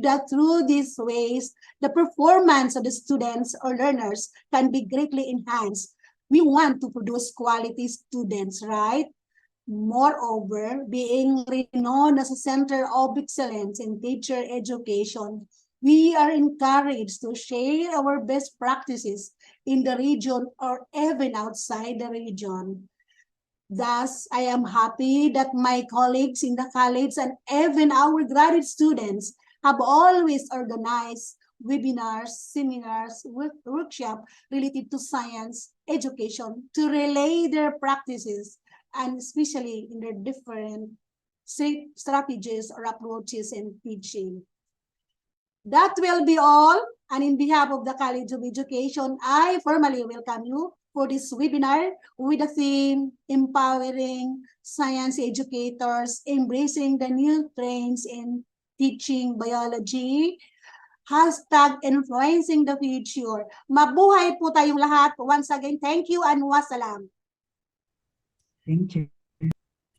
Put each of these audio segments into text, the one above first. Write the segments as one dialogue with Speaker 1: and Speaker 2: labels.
Speaker 1: believe that through these ways, the performance of the students or learners can be greatly enhanced. We want to produce quality students, right? Moreover, being renowned as a center of excellence in teacher education, we are encouraged to share our best practices in the region or even outside the region. Thus, I am happy that my colleagues in the college and even our graduate students have always organized webinars, seminars, workshops related to science education to relay their practices and especially in their different strategies or approaches in teaching. That will be all. And in behalf of the College of Education, I formally welcome you for this webinar with the theme, Empowering Science Educators, Embracing the New Trends in Teaching Biology, #Influencing the Future. Mabuhay po tayong lahat. Once again, thank you and wassalam.
Speaker 2: Thank you.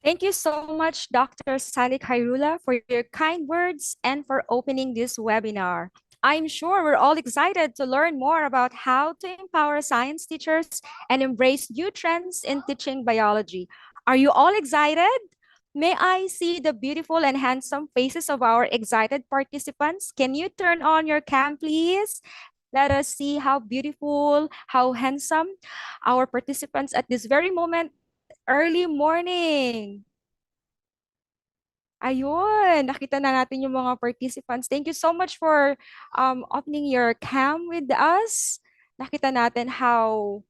Speaker 3: Thank you so much, Dr. Sally Khairullah, for your kind words and for opening this webinar. I'm sure we're all excited to learn more about how to empower science teachers and embrace new trends in teaching biology. Are you all excited? May I see the beautiful and handsome faces of our excited participants? Can you turn on your cam, please? Let us see how beautiful, how handsome our participants at this very moment. Early morning. Ayun, nakita na natin yung mga participants. Thank you so much for opening your cam with us. Nakita natin how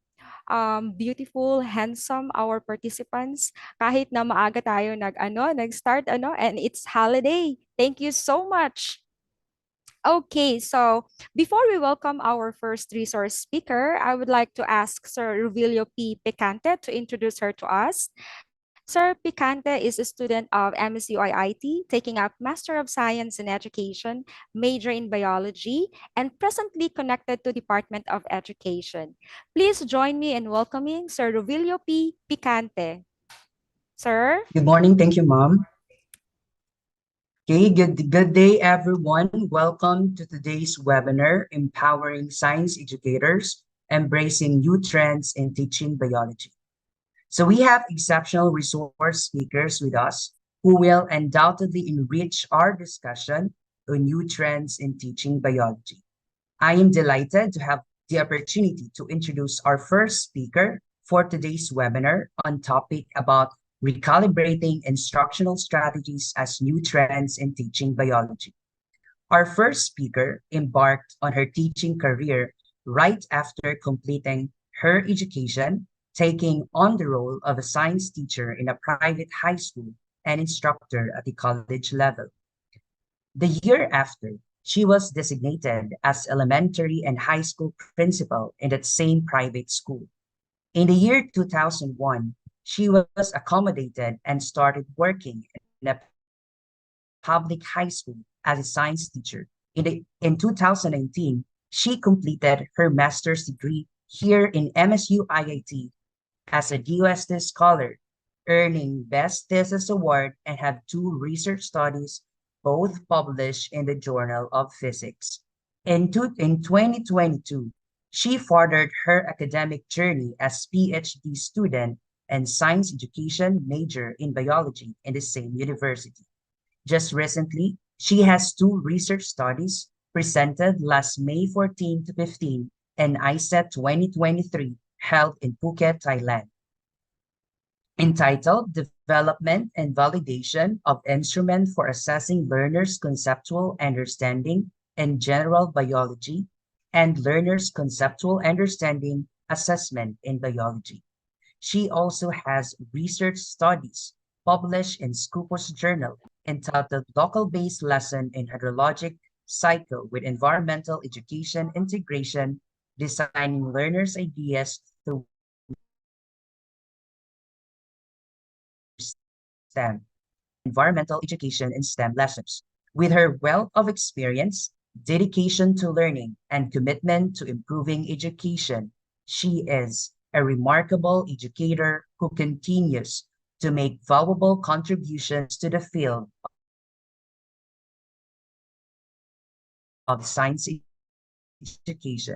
Speaker 3: beautiful, handsome our participants. Kahit na maaga tayo nag-start and it's holiday. Thank you so much. Okay, so before we welcome our first resource speaker, I would like to ask Sir Ruvilio P. Picante to introduce her to us. Sir Picante is a student of MSU-IIT, taking up Master of Science in Education, major in Biology, and presently connected to Department of Education. Please join me in welcoming Sir Ruvilio P. Picante. Sir?
Speaker 2: Good morning. Thank you, Mom. Okay, good day, everyone. Welcome to today's webinar, Empowering Science Educators, Embracing New Trends in Teaching Biology. So we have exceptional resource speakers with us who will undoubtedly enrich our discussion on new trends in teaching biology. I am delighted to have the opportunity to introduce our first speaker for today's webinar on topic about recalibrating instructional strategies as new trends in teaching biology. Our first speaker embarked on her teaching career right after completing her education, taking on the role of a science teacher in a private high school and instructor at the college level. The year after, she was designated as elementary and high school principal in that same private school. In the year 2001, she was accommodated and started working in a public high school as a science teacher. In 2019, she completed her master's degree here in MSU-IIT as a DOST scholar, earning Best Thesis Award and have 2 research studies, both published in the Journal of Physics. In 2022, she furthered her academic journey as PhD student and science education major in biology in the same university. Just recently, she has 2 research studies presented last May 14 to 15 and ISET 2023 held in Phuket, Thailand, entitled Development and Validation of Instrument for Assessing Learners' Conceptual Understanding in General Biology and Learners' Conceptual Understanding Assessment in Biology. She also has research studies published in Scopus Journal entitled Local-Based Lesson in Hydrologic Cycle with Environmental Education Integration, Designing Learners' Ideas through STEM, Environmental Education in STEM Lessons. With her wealth of experience, dedication to learning, and commitment to improving education, she is a remarkable educator who continues to make valuable contributions to the field of science education.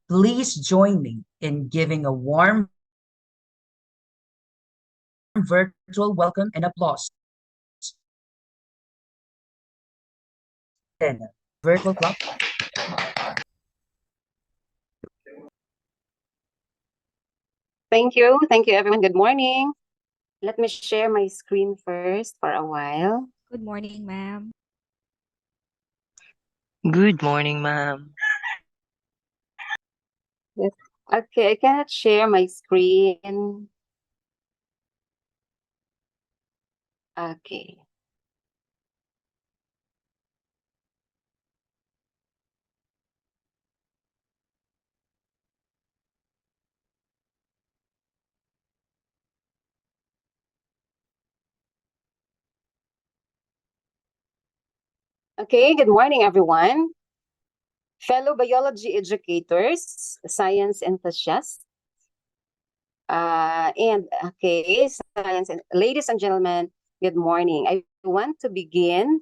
Speaker 2: Please join me in giving a warm virtual welcome and applause. Then, virtual clap.
Speaker 4: Thank you. Thank you, everyone. Good morning. Let me share my screen first for a while.
Speaker 3: Good morning, ma'am.
Speaker 5: Good morning, ma'am.
Speaker 4: Okay, I cannot share my screen. Okay. Okay, good morning, everyone. Fellow biology educators, science enthusiasts, science and ladies and gentlemen, good morning. I want to begin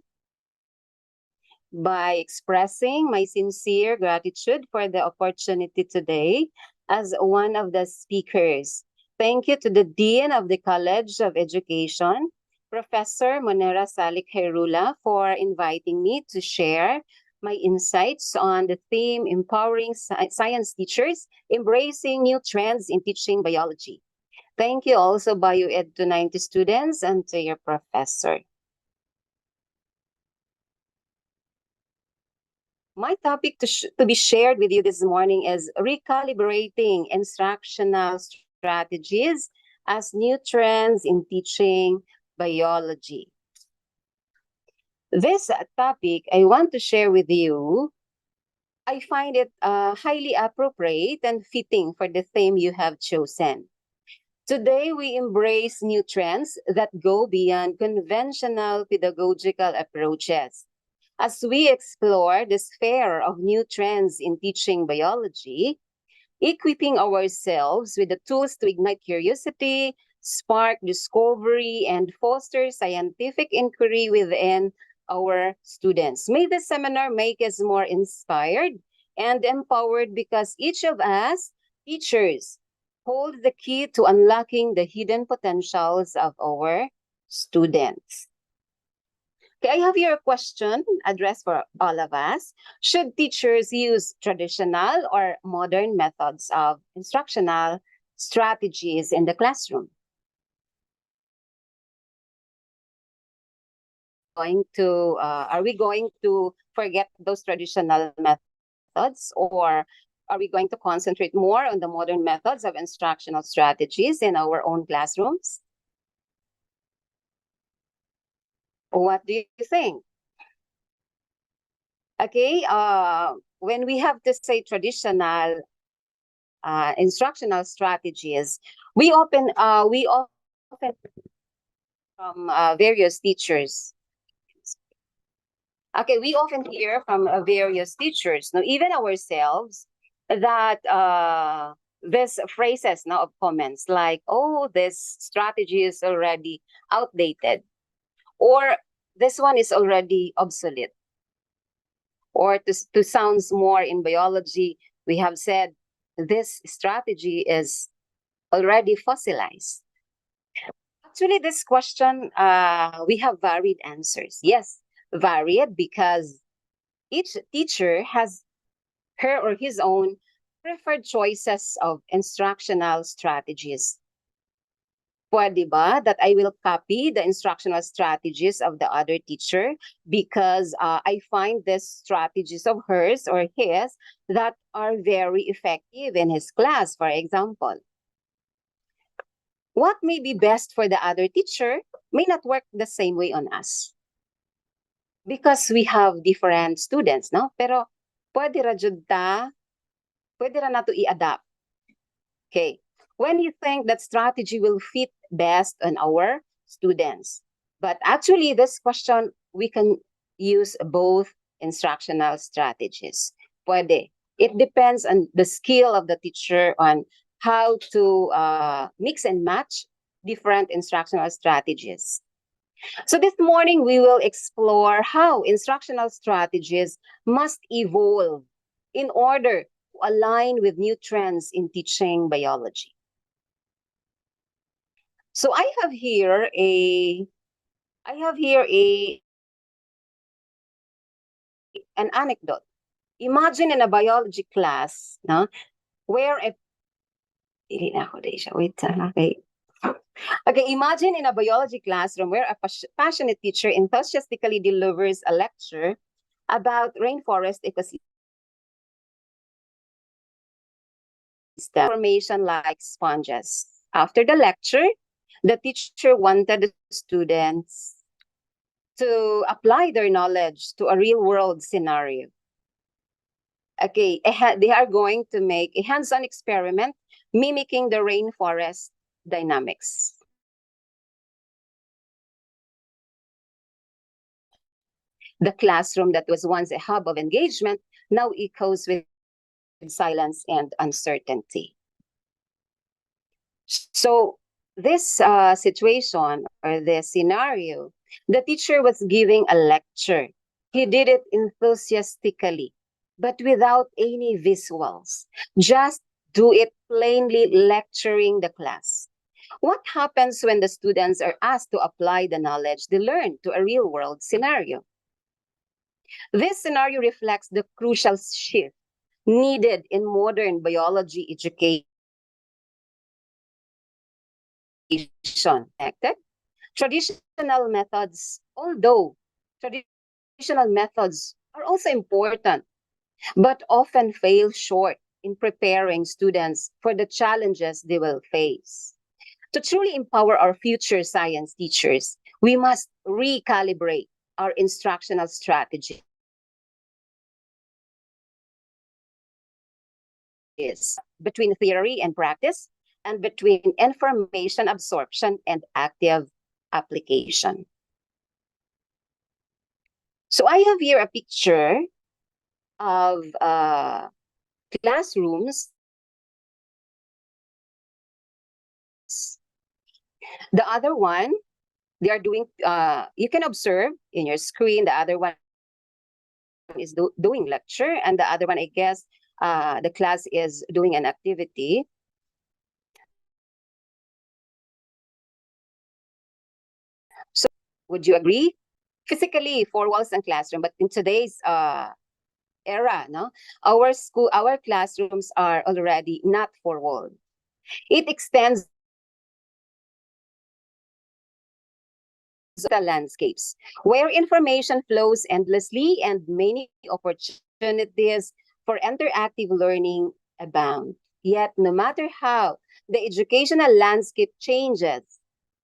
Speaker 4: by expressing my sincere gratitude for the opportunity today as one of the speakers. Thank you to the Dean of the College of Education, Professor Monera Salik Herula, for inviting me to share my insights on the theme Empowering Science Teachers, Embracing New Trends in Teaching Biology. Thank you also BioEd 290 students and to your professor. My topic to be shared with you this morning is recalibrating instructional strategies as new trends in teaching biology. This topic I want to share with you, I find it highly appropriate and fitting for the theme you have chosen. Today, we embrace new trends that go beyond conventional pedagogical approaches. As we explore the sphere of new trends in teaching biology, equipping ourselves with the tools to ignite curiosity, spark discovery, and foster scientific inquiry within our students. May this seminar make us more inspired and empowered because each of us, teachers, hold the key to unlocking the hidden potentials of our students. Okay, I have here a question addressed for all of us. Should teachers use traditional or modern methods of instructional strategies in the classroom? Are we going to forget those traditional methods, or are we going to concentrate more on the modern methods of instructional strategies in our own classrooms? What do you think? Okay, when we have to say traditional instructional strategies, we often from various teachers. Okay, we often hear from various teachers, now even ourselves, that this phrases now of comments like, "Oh, this strategy is already outdated," or "This one is already obsolete." Or to sounds more in biology, we have said this strategy is already fossilized. Actually, this question, we have varied answers. Yes, varied because each teacher has her or his own preferred choices of instructional strategies. Pwede ba that I will copy the instructional strategies of the other teacher because I find these strategies of hers or his that are very effective in his class, for example? What may be best for the other teacher may not work the same way on us. Because we have different students, no? Pero pwede ra na to i-adapt. Okay. When you think that strategy will fit best on our students. But actually, this question, we can use both instructional strategies. Pwede. It depends on the skill of the teacher on how to mix and match different instructional strategies. So this morning, we will explore how instructional strategies must evolve in order to align with new trends in teaching biology. So I have here an anecdote. Imagine in a biology class, no, where a wait, okay. Okay, imagine in a biology classroom where a passionate teacher enthusiastically delivers a lecture about rainforest ecosystem formation like sponges. After the lecture, the teacher wanted the students to apply their knowledge to a real-world scenario. Okay, they are going to make a hands-on experiment mimicking the rainforest dynamics. The classroom that was once a hub of engagement now echoes with silence and uncertainty. So this situation or this scenario, the teacher was giving a lecture. He did it enthusiastically, but without any visuals. Just do it plainly lecturing the class. What happens when the students are asked to apply the knowledge they learned to a real-world scenario? This scenario reflects the crucial shift needed in modern biology education. Traditional methods, although traditional methods are also important, but often fail short in preparing students for the challenges they will face. To truly empower our future science teachers, we must recalibrate our instructional strategies between theory and practice, and between information absorption and active application. So I have here a picture of classrooms. The other one, they are doing, you can observe in your screen, the other one is doing lecture, and the other one, I guess, the class is doing an activity. So would you agree? Physically, four walls and classroom, but in today's era, no, our classrooms are already not four wall. It extends the landscapes where information flows endlessly and many opportunities for interactive learning abound. Yet, no matter how the educational landscape changes,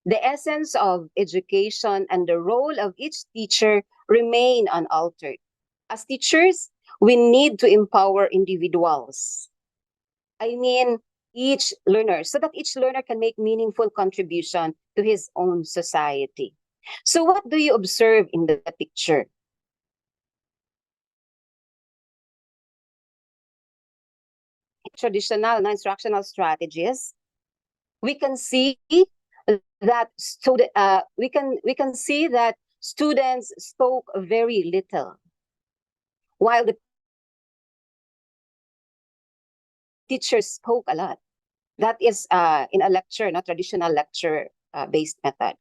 Speaker 4: the essence of education and the role of each teacher remain unaltered. As teachers, we need to empower individuals. I mean, each learner, so that each learner can make meaningful contribution to his own society. So what do you observe in the picture? Traditional instructional strategies, we can see that we can see that students spoke very little, while the teachers spoke a lot. That is in a lecture, not traditional lecture based method.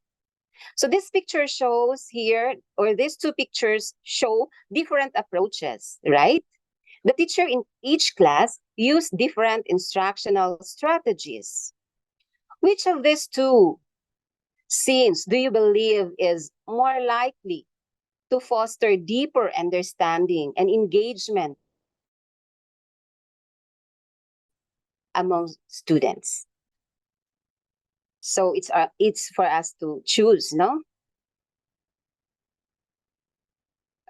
Speaker 4: So this picture shows here, or these two pictures show different approaches, right? The teacher in each class used different instructional strategies. Which of these two scenes do you believe is more likely to foster deeper understanding and engagement among students? So it's for us to choose, no?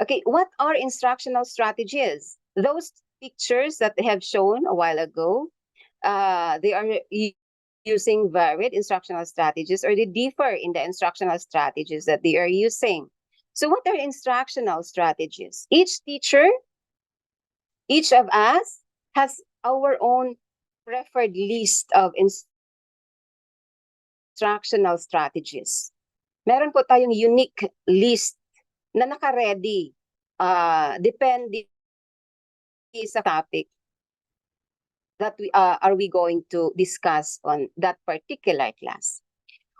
Speaker 4: Okay, what are instructional strategies? Those pictures that they have shown a while ago, they are using varied instructional strategies, or they differ in the instructional strategies that they are using. So what are instructional strategies? Each teacher, each of us has our own preferred list of instructional strategies. meron po tayong unique list na naka-ready. Depende sa topic that are we going to discuss on that particular class.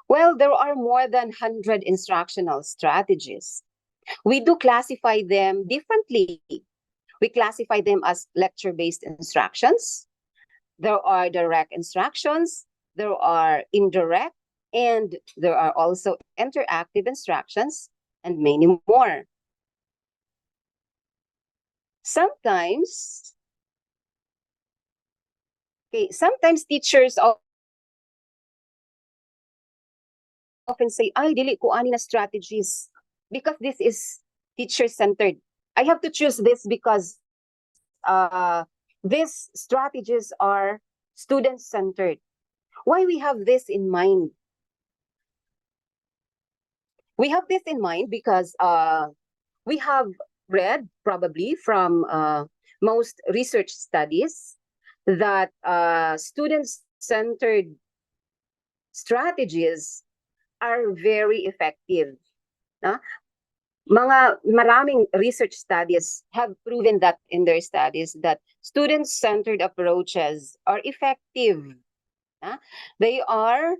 Speaker 4: Well, there are more than 100 instructional strategies. We do classify them differently. We classify them as lecture-based instructions. There are direct instructions, there are indirect, and there are also interactive instructions, and many more. Sometimes teachers often say, ay, dili ko ani na strategies because this is teacher-centered. I have to choose this because these strategies are student-centered. Why we have this in mind? We have this in mind because we have read probably from most research studies that student-centered strategies are very effective. Maraming research studies have proven that in their studies that student-centered approaches are effective. They are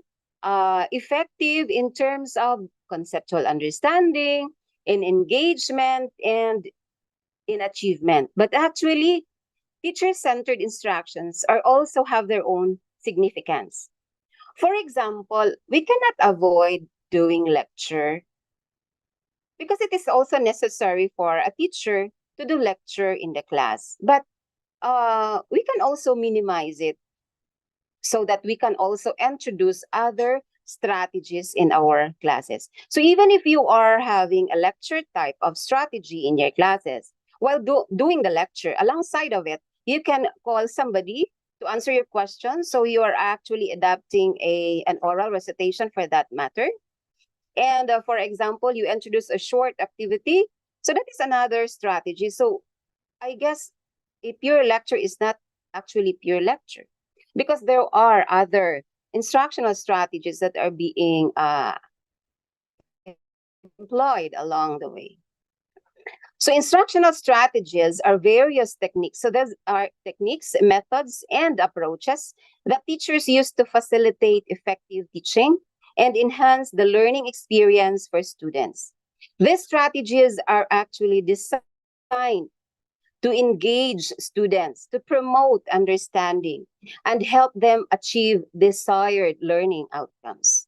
Speaker 4: effective in terms of conceptual understanding, in engagement, and in achievement. But actually, teacher-centered instructions are also have their own significance. For example, we cannot avoid doing lecture because it is also necessary for a teacher to do lecture in the class. But we can also minimize it so that we can also introduce other strategies in our classes. So even if you are having a lecture type of strategy in your classes, while doing the lecture, alongside of it, you can call somebody to answer your question. So you are actually adapting an oral recitation for that matter. And for example, you introduce a short activity. So that is another strategy. So I guess a pure lecture is not actually pure lecture because there are other instructional strategies that are being employed along the way. So instructional strategies are various techniques. So those are techniques, methods, and approaches that teachers use to facilitate effective teaching and enhance the learning experience for students. These strategies are actually designed to engage students, to promote understanding, and help them achieve desired learning outcomes.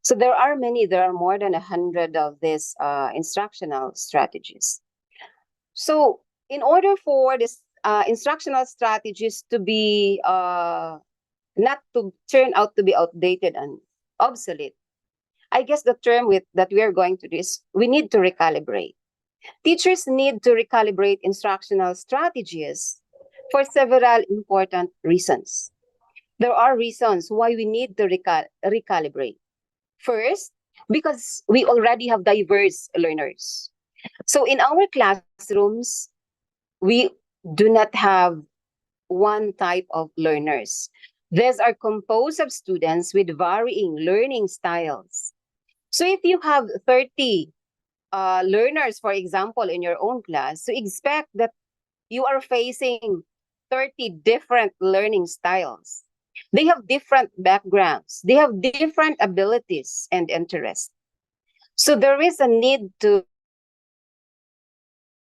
Speaker 4: So there are more than 100 of these instructional strategies. So in order for this instructional strategies to be not to turn out to be outdated and obsolete, I guess the term that we are going to do is we need to recalibrate. Teachers need to recalibrate instructional strategies for several important reasons. There are reasons why we need to recalibrate. First, because we already have diverse learners. So in our classrooms, we do not have one type of learners. These are composed of students with varying learning styles. So if you have 30 learners, for example, in your own class, so expect that you are facing 30 different learning styles. They have different backgrounds. They have different abilities and interests. So there is a need to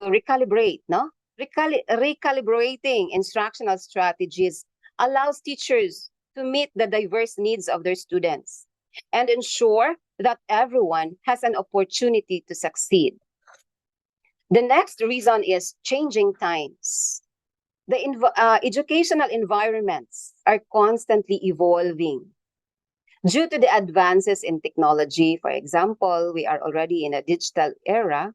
Speaker 4: recalibrate, no? Recalibrating instructional strategies allows teachers to meet the diverse needs of their students and ensure that everyone has an opportunity to succeed. The next reason is changing times. The educational environments are constantly evolving. Due to the advances in technology, for example, we are already in a digital era,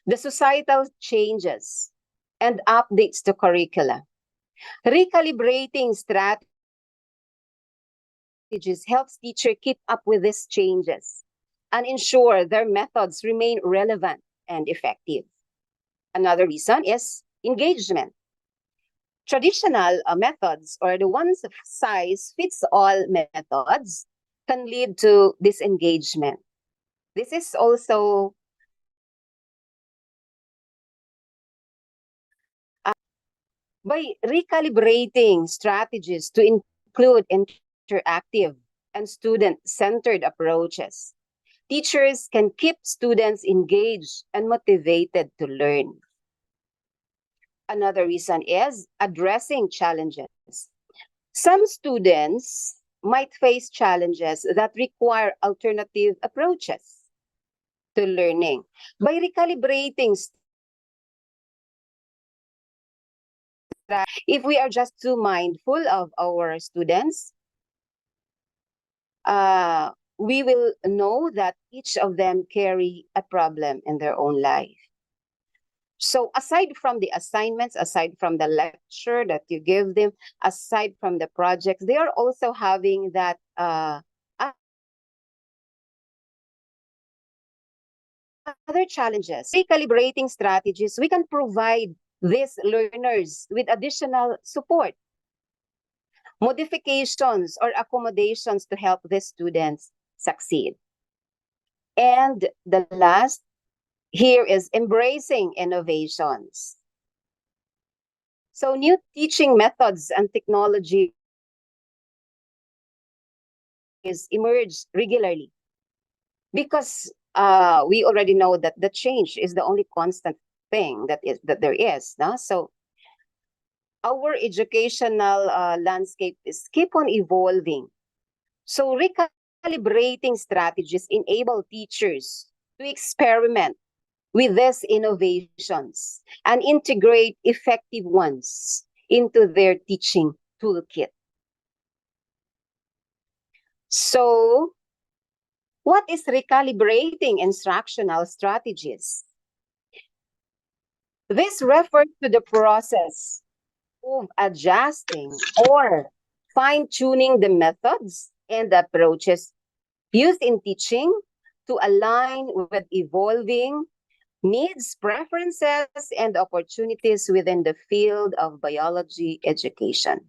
Speaker 4: the societal changes and updates to curricula. Recalibrating strategies helps teachers keep up with these changes and ensure their methods remain relevant and effective. Another reason is engagement. Traditional methods or the one-size-fits-all methods can lead to disengagement. This is also by recalibrating strategies to include interactive and student-centered approaches. Teachers can keep students engaged and motivated to learn. Another reason is addressing challenges. Some students might face challenges that require alternative approaches to learning. By recalibrating, if we are just too mindful of our students, we will know that each of them carry a problem in their own life. So aside from the assignments, aside from the lecture that you give them, aside from the projects, they are also having that other challenges. Recalibrating strategies, we can provide these learners with additional support, modifications or accommodations to help the students succeed. And the last here is embracing innovations. So new teaching methods and technology emerge regularly because we already know that the change is the only constant thing that there is. No? So our educational landscape is keep on evolving. So recalibrating strategies enable teachers to experiment with these innovations and integrate effective ones into their teaching toolkit. So, what is recalibrating instructional strategies? This refers to the process of adjusting or fine-tuning the methods and approaches used in teaching to align with evolving needs, preferences, and opportunities within the field of biology education.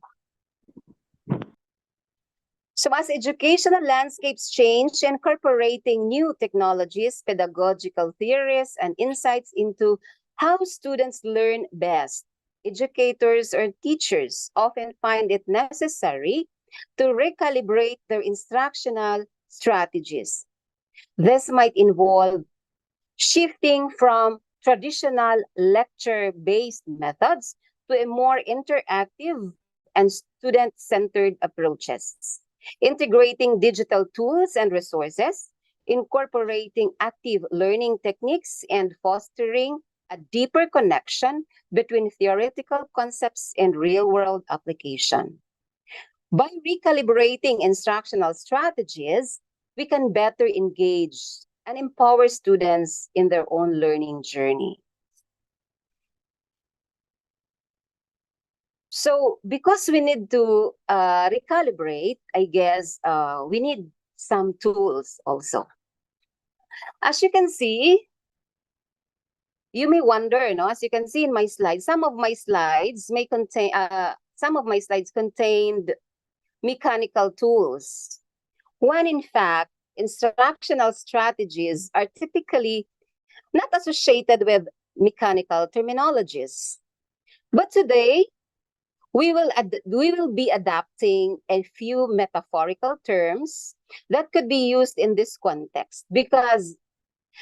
Speaker 4: So as educational landscapes change, incorporating new technologies, pedagogical theories, and insights into how students learn best, educators or teachers often find it necessary to recalibrate their instructional strategies. This might involve shifting from traditional lecture-based methods to a more interactive and student-centered approaches, integrating digital tools and resources, incorporating active learning techniques, and fostering a deeper connection between theoretical concepts and real-world application. By recalibrating instructional strategies, we can better engage and empower students in their own learning journey. So because we need to recalibrate, I guess we need some tools also. As you can see, you may wonder, no? As you can see in my slides, some of my slides contained mechanical tools, when in fact, instructional strategies are typically not associated with mechanical terminologies. But today, we will be adapting a few metaphorical terms that could be used in this context because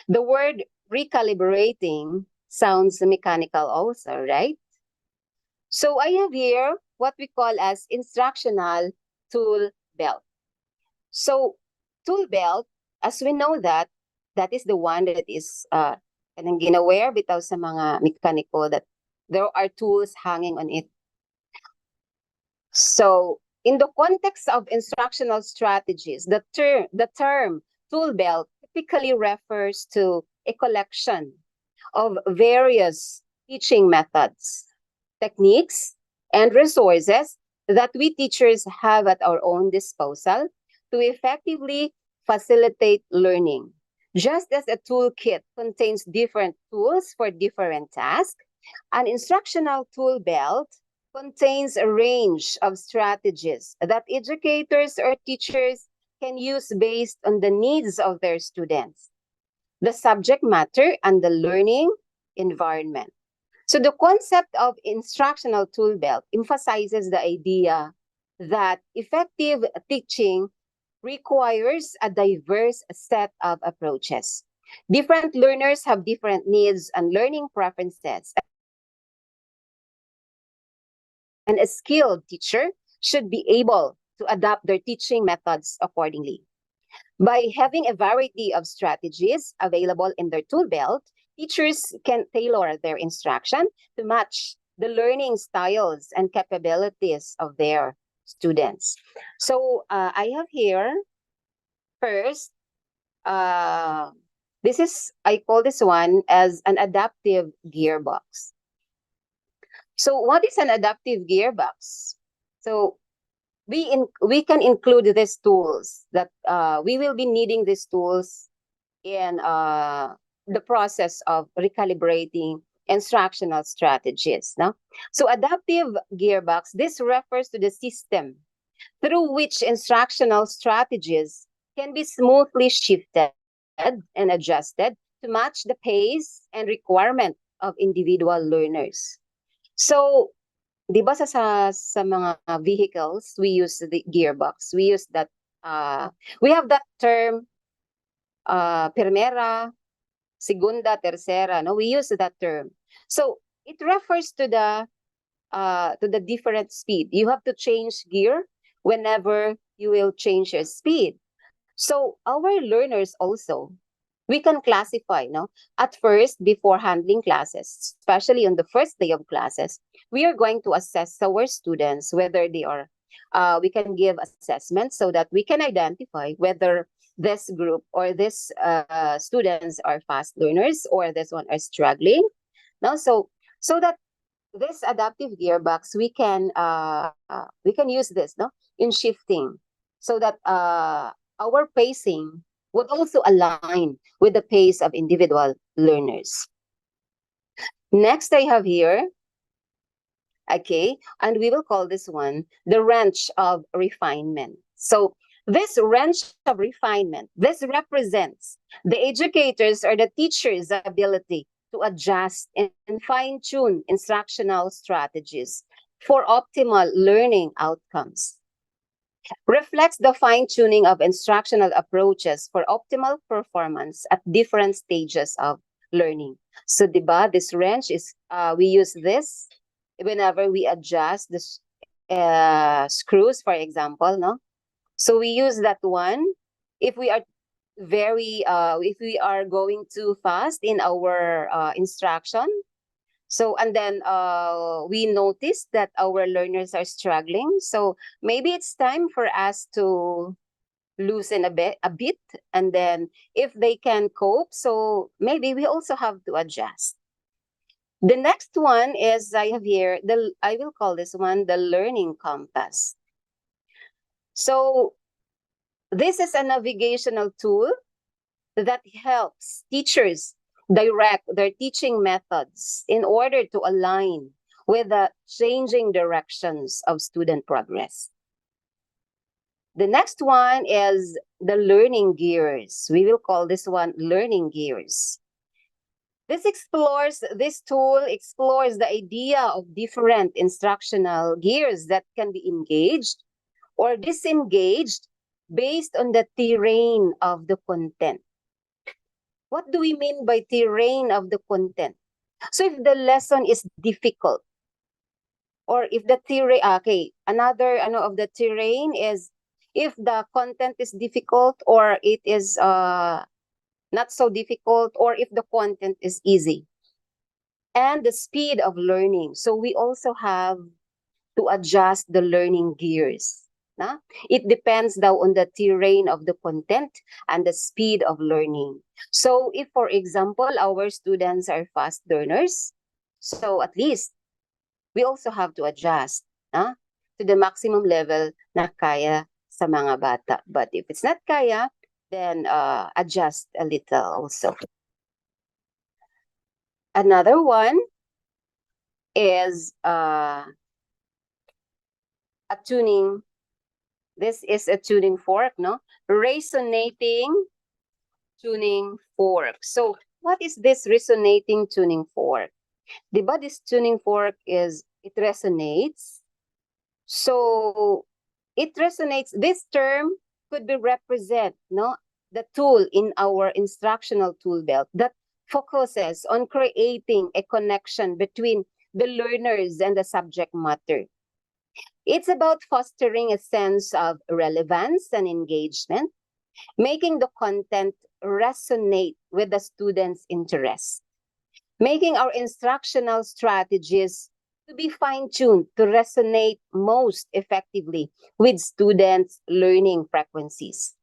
Speaker 4: the word recalibrating sounds mechanical also, right? So I have here what we call as instructional tool belt. So tool belt, as we know that is the one that is kanang ginaware bitaw sa mga mekaniko that there are tools hanging on it. So in the context of instructional strategies, the term tool belt typically refers to a collection of various teaching methods, techniques, and resources that we teachers have at our own disposal to effectively facilitate learning. Just as a toolkit contains different tools for different tasks, an instructional tool belt contains a range of strategies that educators or teachers can use based on the needs of their students. the subject matter, and the learning environment. So the concept of instructional tool belt emphasizes the idea that effective teaching requires a diverse set of approaches. Different learners have different needs and learning preferences. And a skilled teacher should be able to adapt their teaching methods accordingly. By having a variety of strategies available in their tool belt, teachers can tailor their instruction to match the learning styles and capabilities of their students. So I have here first, I call this one as an adaptive gearbox. So what is an adaptive gearbox? So we can include these tools that we will be needing these tools in the process of recalibrating instructional strategies. No? So adaptive gearbox, this refers to the system through which instructional strategies can be smoothly shifted and adjusted to match the pace and requirement of individual learners. So, di ba sa mga vehicles, we use the gearbox. We use that, we have that term, primera, segunda, tercera. No, we use that term. So it refers to the different speed. You have to change gear whenever you will change your speed. So our learners also, we can classify, no? At first, before handling classes, especially on the first day of classes, we are going to assess our students whether they are, we can give assessments so that we can identify whether this group or this students are fast learners or this one are struggling. No, so that this adaptive gearbox we can use this, no, in shifting so that our pacing would also align with the pace of individual learners. Next, I have here, okay, and we will call this one the wrench of refinement. So this wrench of refinement, this represents the educators or the teacher's ability to adjust and fine-tune instructional strategies for optimal learning outcomes. Reflects the fine-tuning of instructional approaches for optimal performance at different stages of learning. So, diba, this wrench is, we use this whenever we adjust the screws, for example, no? So we use that one if we are if we are going too fast in our instruction. So, and then we noticed that our learners are struggling. So maybe it's time for us to loosen a bit, and then if they can cope, so maybe we also have to adjust. The next one is, I have here, I will call this one the learning compass. So this is a navigational tool that helps teachers direct their teaching methods in order to align with the changing directions of student progress. The next one is the learning gears. We will call this one learning gears. This tool explores the idea of different instructional gears that can be engaged or disengaged based on the terrain of the content. What do we mean by terrain of the content? So if the lesson is difficult, or if the terrain, another of the terrain is if the content is difficult or it is not so difficult, or if the content is easy. And the speed of learning. So we also have to adjust the learning gears. Na? It depends daw on the terrain of the content and the speed of learning. So if, for example, our students are fast learners, so at least we also have to adjust to the maximum level na kaya sa mga bata. But if it's not kaya, then adjust a little also. Another one is a tuning. This is a tuning fork, no? Resonating tuning fork. So what is this resonating tuning fork? Diba this tuning fork it resonates. So it resonates. This term could be represent, no, the tool in our instructional tool belt that focuses on creating a connection between the learners and the subject matter. It's about fostering a sense of relevance and engagement, making the content resonate with the students' interests, making our instructional strategies to be fine-tuned to resonate most effectively with students' learning frequencies.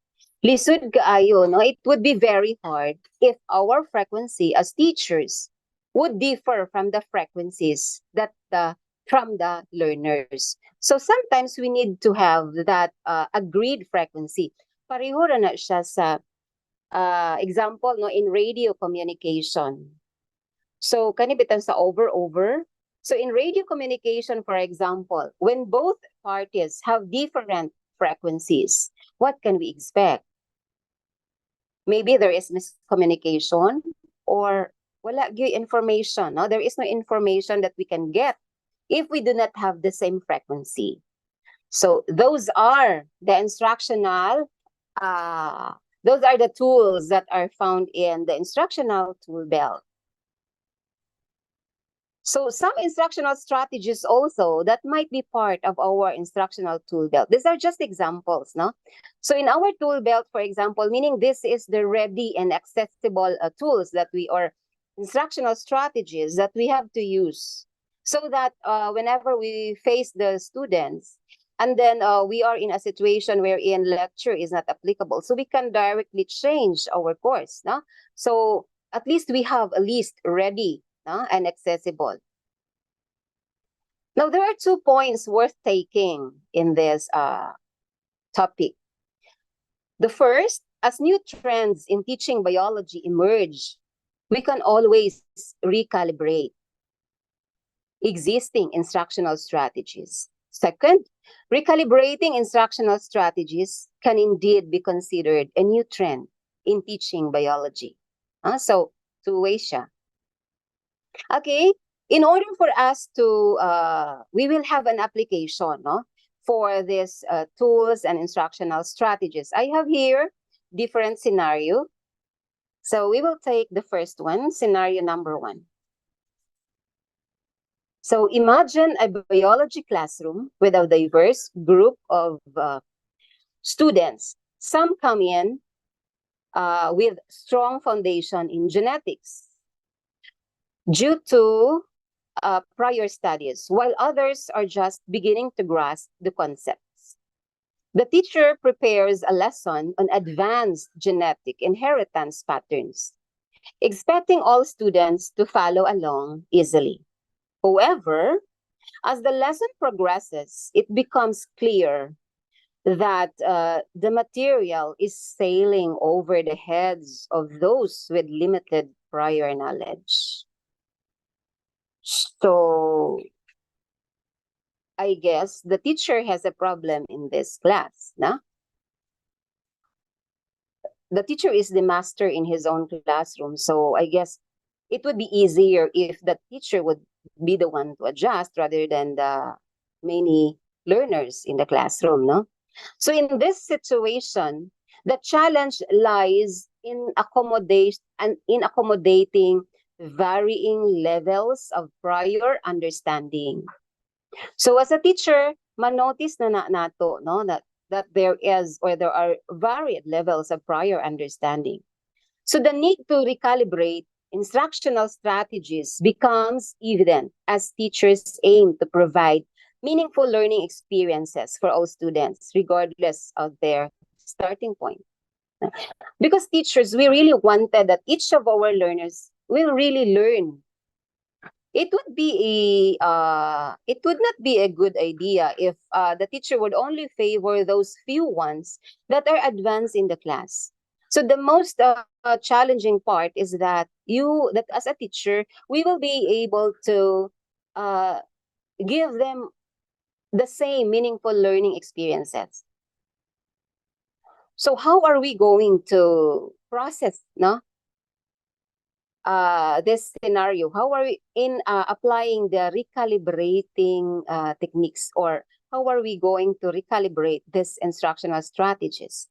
Speaker 4: Lisod kaayo, no? It would be very hard if our frequency as teachers would differ from the frequencies from the learners. So sometimes we need to have that agreed frequency. Pareho ra na siya sa example, no, in radio communication. So kanibitan sa over. So in radio communication, for example, when both parties have different frequencies, what can we expect? Maybe there is miscommunication or wala gyud information. No? There is no information that we can get if we do not have the same frequency. So those are the instructional, those are the tools that are found in the instructional tool belt. So some instructional strategies also that might be part of our instructional tool belt. These are just examples, no? So in our tool belt, for example, meaning this is the ready and accessible tools that instructional strategies that we have to use so that whenever we face the students, and then we are in a situation wherein lecture is not applicable, so we can directly change our course, no? So at least we have a list ready, and accessible. Now, there are 2 points worth taking in this topic. The first, as new trends in teaching biology emerge, we can always recalibrate existing instructional strategies. Second, recalibrating instructional strategies can indeed be considered a new trend in teaching biology. So, two-way siya. Okay, in order for us to, we will have an application, no, for these tools and instructional strategies. I have here different scenario. So we will take the first one, scenario number 1. So imagine a biology classroom with a diverse group of students. Some come in with strong foundation in genetics due to prior studies, while others are just beginning to grasp the concepts. The teacher prepares a lesson on advanced genetic inheritance patterns, expecting all students to follow along easily. However, as the lesson progresses, it becomes clear that the material is sailing over the heads of those with limited prior knowledge. So I guess the teacher has a problem in this class, no? The teacher is the master in his own classroom, so I guess it would be easier if the teacher would be the one to adjust rather than the many learners in the classroom, no? So in this situation, the challenge lies in accommodating varying levels of prior understanding. So as a teacher, manotice na nato, no, that there are varied levels of prior understanding. So the need to recalibrate instructional strategies becomes evident as teachers aim to provide meaningful learning experiences for all students, regardless of their starting point. Because teachers, we really wanted that each of our learners will really learn. It would not be a good idea if the teacher would only favor those few ones that are advanced in the class. So the most challenging part is that as a teacher, we will be able to give them the same meaningful learning experiences. So how are we going to process, no? This scenario? How are we in applying the recalibrating techniques, or how are we going to recalibrate this instructional strategies?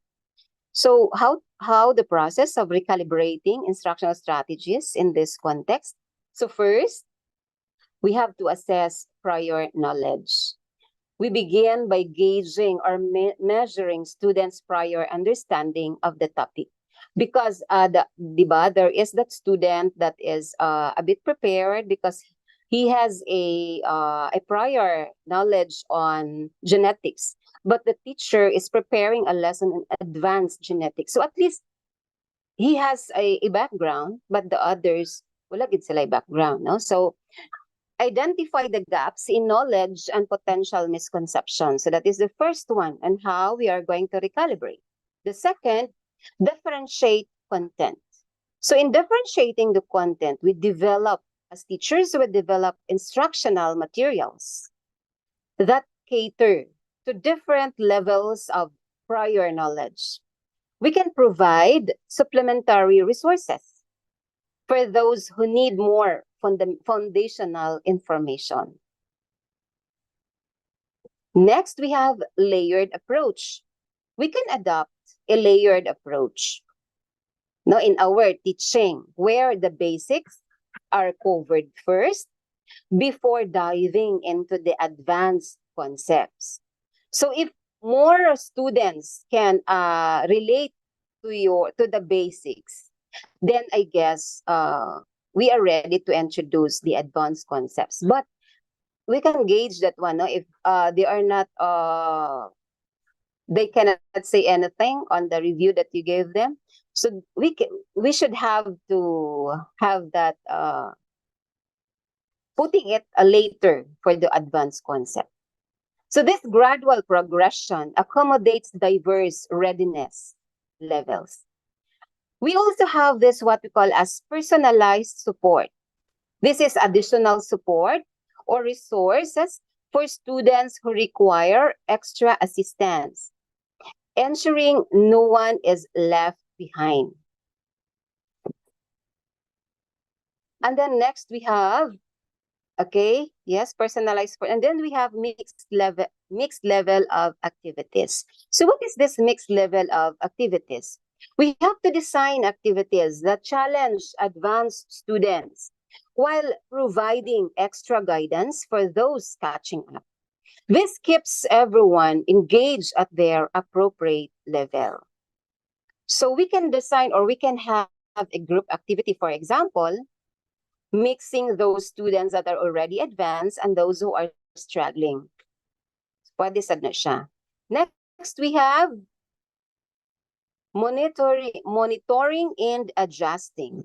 Speaker 4: So how the process of recalibrating instructional strategies in this context? So first, we have to assess prior knowledge. We begin by gauging or measuring students' prior understanding of the topic. Because diba, there is that student that is a bit prepared because he has a prior knowledge on genetics, but the teacher is preparing a lesson in advanced genetics. So at least he has a background, but the others, wala gid sila background, no? So identify the gaps in knowledge and potential misconceptions. So that is the first one, and how we are going to recalibrate. The second, differentiate content. So in differentiating the content, we develop, as teachers, we develop instructional materials that cater to different levels of prior knowledge. We can provide supplementary resources for those who need more foundational information. Next, we have layered approach. We can adopt a layered approach, no, in our teaching, where the basics are covered first before diving into the advanced concepts. So if more students can relate to the basics, then I guess we are ready to introduce the advanced concepts. But we can gauge that one, no? If they are not, they cannot say anything on the review that you gave them. So we should have to have that putting it later for the advanced concept. So this gradual progression accommodates diverse readiness levels. We also have this what we call as personalized support. This is additional support or resources for students who require extra assistance, ensuring no one is left behind. And then next we have, okay, yes, personalized support. And then we have mixed level of activities. So what is this mixed level of activities? We have to design activities that challenge advanced students while providing extra guidance for those catching up. This keeps everyone engaged at their appropriate level. So we can design, or we can have a group activity, for example, mixing those students that are already advanced and those who are struggling. Pwede sad na siya. Next, we have monitoring and adjusting.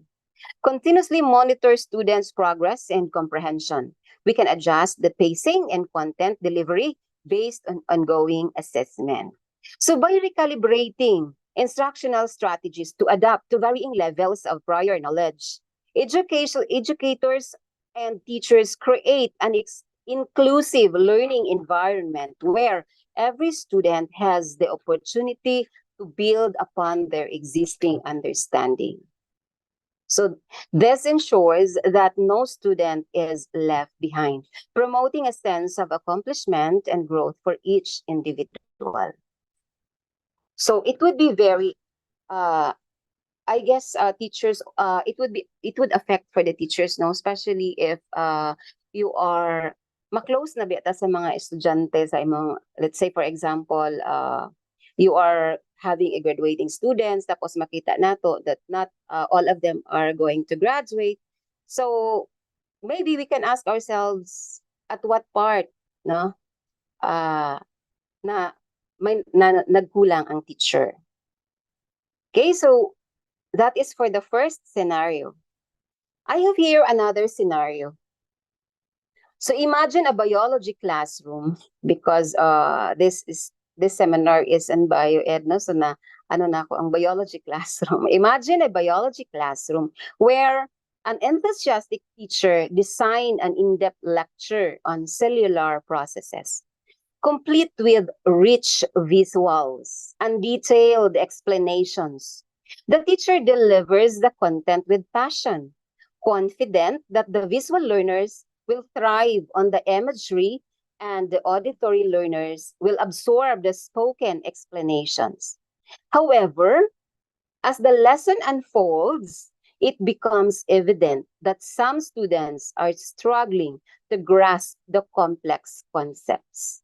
Speaker 4: Continuously monitor students' progress and comprehension. We can adjust the pacing and content delivery based on ongoing assessment. So by recalibrating instructional strategies to adapt to varying levels of prior knowledge, educators and teachers create an inclusive learning environment where every student has the opportunity to build upon their existing understanding. So this ensures that no student is left behind, promoting a sense of accomplishment and growth for each individual. So it would be very, I guess, teachers, it would affect for the teachers, no, especially if you are maklose na bita sa mga estudyante sa imong, let's say for example, you are having a graduating students, tapos makita nato that not all of them are going to graduate. So maybe we can ask ourselves at what part, no, na nagkulang ang teacher. Okay, so that is for the first scenario. I have here another scenario. So imagine a biology classroom, because this seminar is in bioed, no? So na ano na ako ang biology classroom. Imagine a biology classroom where an enthusiastic teacher designed an in-depth lecture on cellular processes, complete with rich visuals and detailed explanations The teacher delivers the content with passion, confident that the visual learners will thrive on the imagery and the auditory learners will absorb the spoken explanations. However, as the lesson unfolds, it becomes evident that some students are struggling to grasp the complex concepts.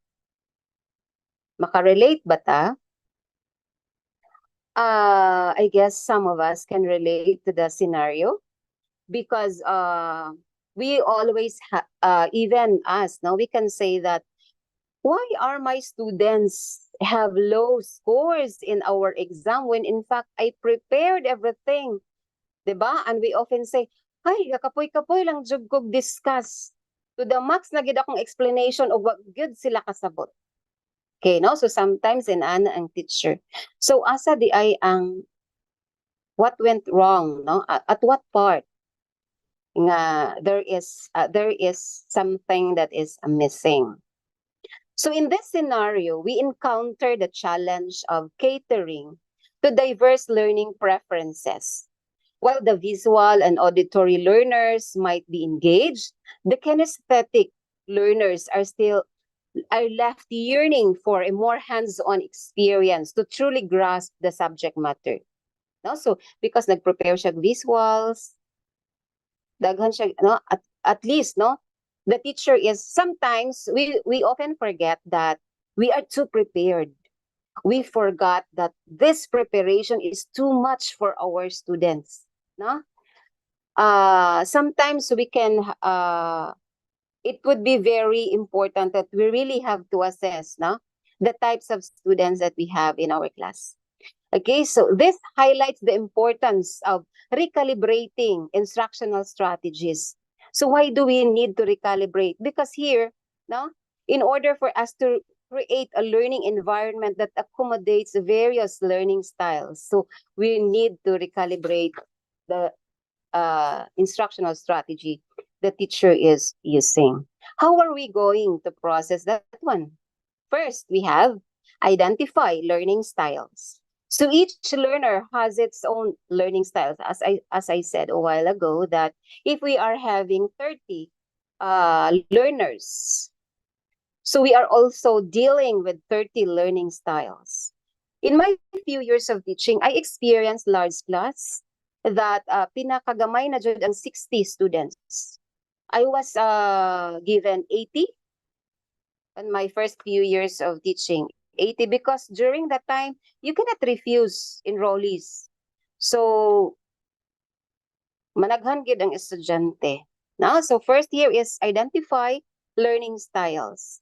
Speaker 4: Makarelate ba ta? I guess some of us can relate to the scenario because we always even us now we can say that why are my students have low scores in our exam when in fact I prepared everything, 'di ba? And we often say, "Ay, kapoy-kapoy lang jud kog discuss. To the max na gid akong explanation og wa gyud sila kasabot." Okay, no? So sometimes ana ang teacher. So asa di ay ang what went wrong, no? At what part nga there is something that is missing. So in this scenario, we encounter the challenge of catering to diverse learning preferences. While the visual and auditory learners might be engaged, the kinesthetic learners are left yearning for a more hands-on experience to truly grasp the subject matter. No? So because nag-prepare siya visuals, daghan siya, no? At least, no? The teacher is sometimes we often forget that we are too prepared. We forgot that this preparation is too much for our students, no? Sometimes we can it would be very important that we really have to assess, no, the types of students that we have in our class. Okay, so this highlights the importance of recalibrating instructional strategies. So why do we need to recalibrate? Because here, no, in order for us to create a learning environment that accommodates various learning styles, so we need to recalibrate the instructional strategy the teacher is using. How are we going to process that one? First, we have identify learning styles. So each learner has its own learning styles. As I said a while ago, that if we are having 30 learners, so we are also dealing with 30 learning styles. In my few years of teaching, I experienced large class that pinakagamay na jud ang 60 students. I was given 80 in my first few years of teaching. 80 because during that time, you cannot refuse enrollees. So, managhan gid ang estudyante. No? So, first year is identify learning styles.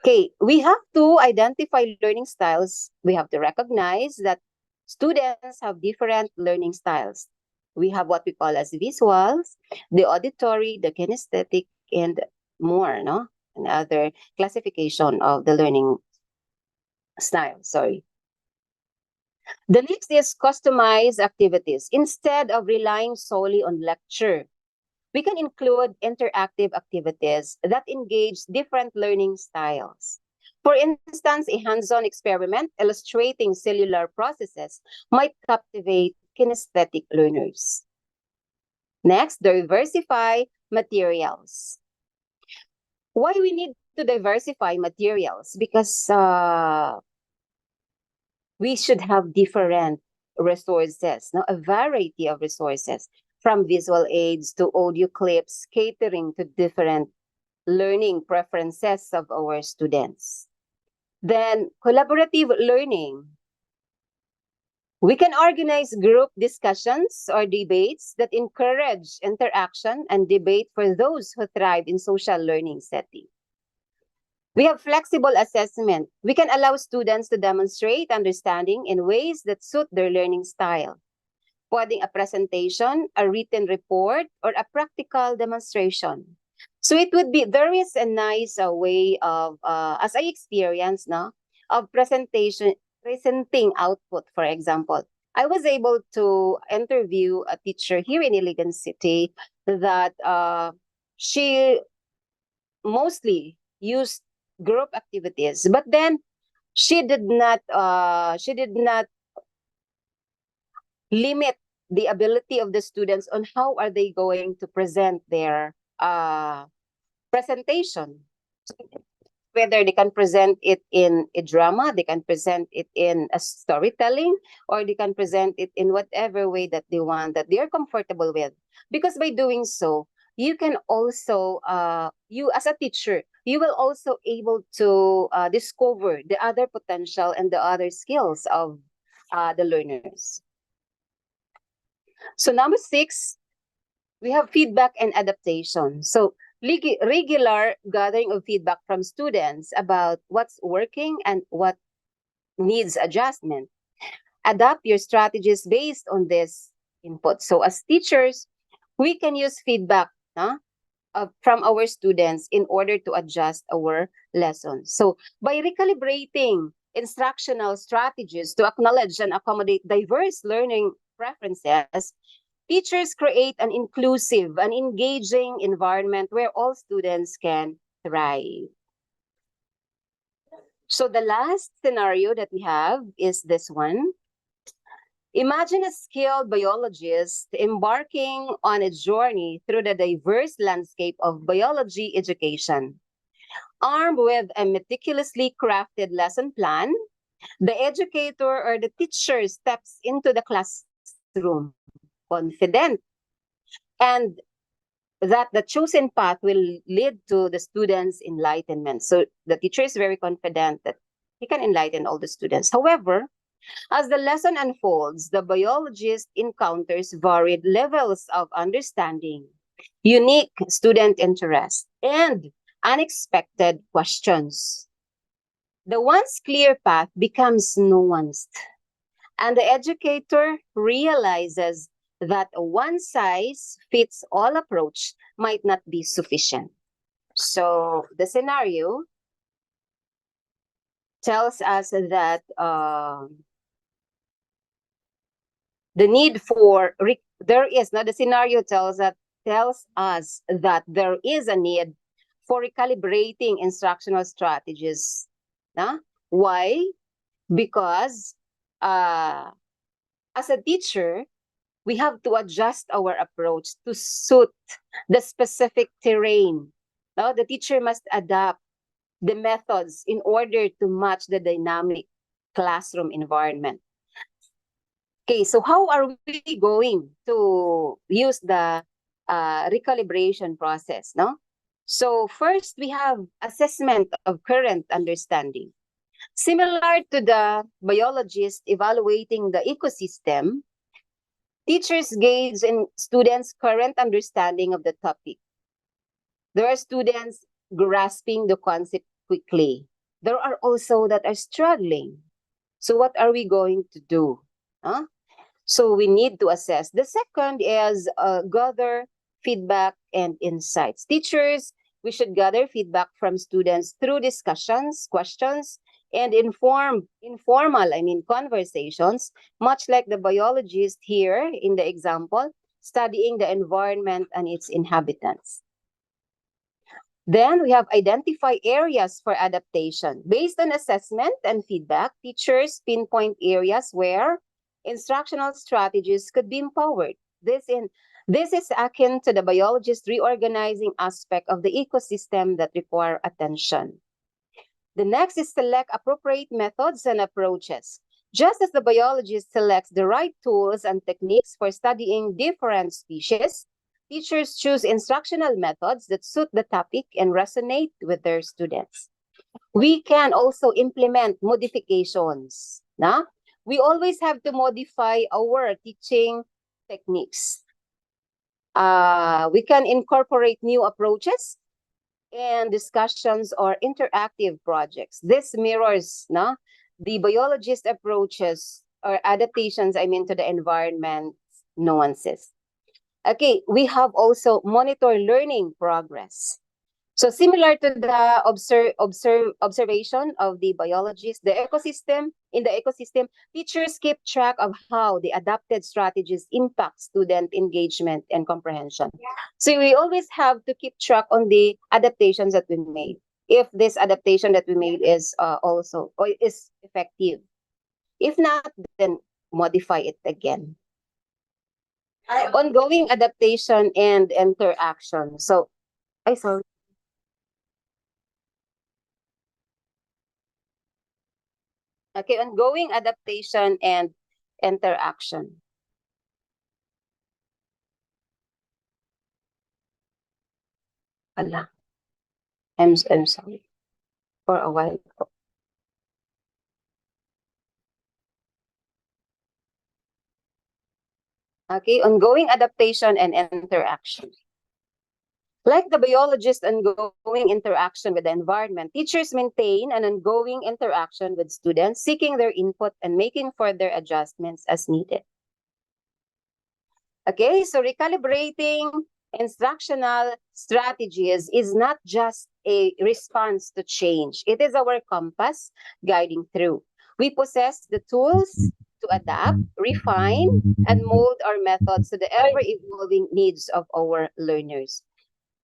Speaker 4: Okay, we have to identify learning styles. We have to recognize that students have different learning styles. We have what we call as visuals, the auditory, the kinesthetic, and more, no? And other classification of the learning style, sorry. The next is customized activities. Instead of relying solely on lecture, we can include interactive activities that engage different learning styles. For instance, a hands-on experiment illustrating cellular processes might captivate kinesthetic learners. Next, diversify materials. Why we need to diversify materials? Because we should have different resources, no? A variety of resources, from visual aids to audio clips, catering to different learning preferences of our students. Then, collaborative learning. We can organize group discussions or debates that encourage interaction and debate for those who thrive in social learning setting. We have flexible assessment. We can allow students to demonstrate understanding in ways that suit their learning style. Pwedeng a presentation, a written report, or a practical demonstration. So there is a nice way of, as I experienced, no, of presenting output, for example. I was able to interview a teacher here in Iligan City that she mostly used group activities, but then she did not limit the ability of the students on how are they going to present their presentation. Whether they can present it in a drama, they can present it in a storytelling, or they can present it in whatever way that they want, that they're comfortable with. Because by doing so, you can also, you as a teacher, you will also able to discover the other potential and the other skills of the learners. So number 6, we have feedback and adaptation. So regular gathering of feedback from students about what's working and what needs adjustment. Adapt your strategies based on this input. So as teachers, we can use feedback from our students in order to adjust our lessons. So by recalibrating instructional strategies to acknowledge and accommodate diverse learning preferences, teachers create an inclusive and engaging environment where all students can thrive. So the last scenario that we have is this one. Imagine a skilled biologist embarking on a journey through the diverse landscape of biology education. Armed with a meticulously crafted lesson plan, the educator or the teacher steps into the classroom confident and that the chosen path will lead to the students' enlightenment. So the teacher is very confident that he can enlighten all the students. However, as the lesson unfolds, the biologist encounters varied levels of understanding, unique student interest, and unexpected questions. The once clear path becomes nuanced, and the educator realizes that a one-size-fits-all approach might not be sufficient. So the scenario tells us that the need for the scenario tells us that there is a need for recalibrating instructional strategies. Why? Because as a teacher, we have to adjust our approach to suit the specific terrain. The teacher must adapt the methods in order to match the dynamic classroom environment. Okay, so how are we going to use the recalibration process? So first, we have assessment of current understanding. Similar to the biologist evaluating the ecosystem, teachers gauge in students' current understanding of the topic. There are students grasping the concept quickly. There are also that are struggling. So what are we going to do? So we need to assess. The second is gather feedback and insights. Teachers, we should gather feedback from students through discussions, questions, and informal conversations, much like the biologist here in the example, studying the environment and its inhabitants. Then we have identify areas for adaptation. Based on assessment and feedback, teachers pinpoint areas where instructional strategies could be empowered. This is akin to the biologist reorganizing aspect of the ecosystem that require attention. The next is select appropriate methods and approaches. Just as the biologist selects the right tools and techniques for studying different species, teachers choose instructional methods that suit the topic and resonate with their students. We can also implement modifications. We always have to modify our teaching techniques. We can incorporate new approaches and discussions or interactive projects. This mirrors the biologist approaches or adaptations, to the environment nuances. Okay, we have also monitor learning progress. So similar to the observation of the biologist, in the ecosystem, teachers keep track of how the adapted strategies impact student engagement and comprehension. So we always have to keep track on the adaptations that we made. If this adaptation that we made is is effective. If not, then modify it again. Ongoing adaptation and interaction. So, sorry. Okay, ongoing adaptation and interaction. Ala. I'm sorry. For a while. Okay, ongoing adaptation and interaction. Like the biologist's ongoing interaction with the environment, teachers maintain an ongoing interaction with students, seeking their input and making further adjustments as needed. Okay, so recalibrating instructional strategies is not just a response to change. It is our compass guiding through. We possess the tools to adapt, refine, and mold our methods to the ever-evolving needs of our learners.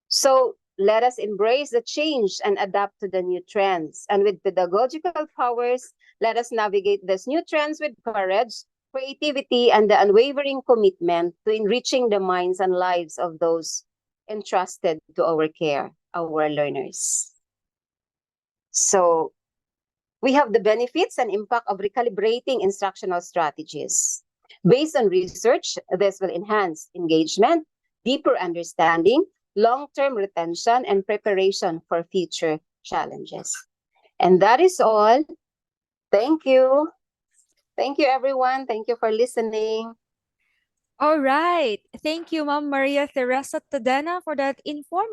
Speaker 4: So let us embrace the change and adapt to the new trends. And with pedagogical powers, let us navigate these new trends with courage, creativity, and the unwavering commitment to enriching the minds and lives of those entrusted to our care, our learners. So we have the benefits and impact of recalibrating instructional strategies. Based on research, this will enhance engagement, deeper understanding, long-term retention, and preparation for future challenges. And that is all. Thank you. Thank you, everyone. Thank you for listening.
Speaker 3: All right. Thank you, Ma'am Maria Teresa Tadena, for that informative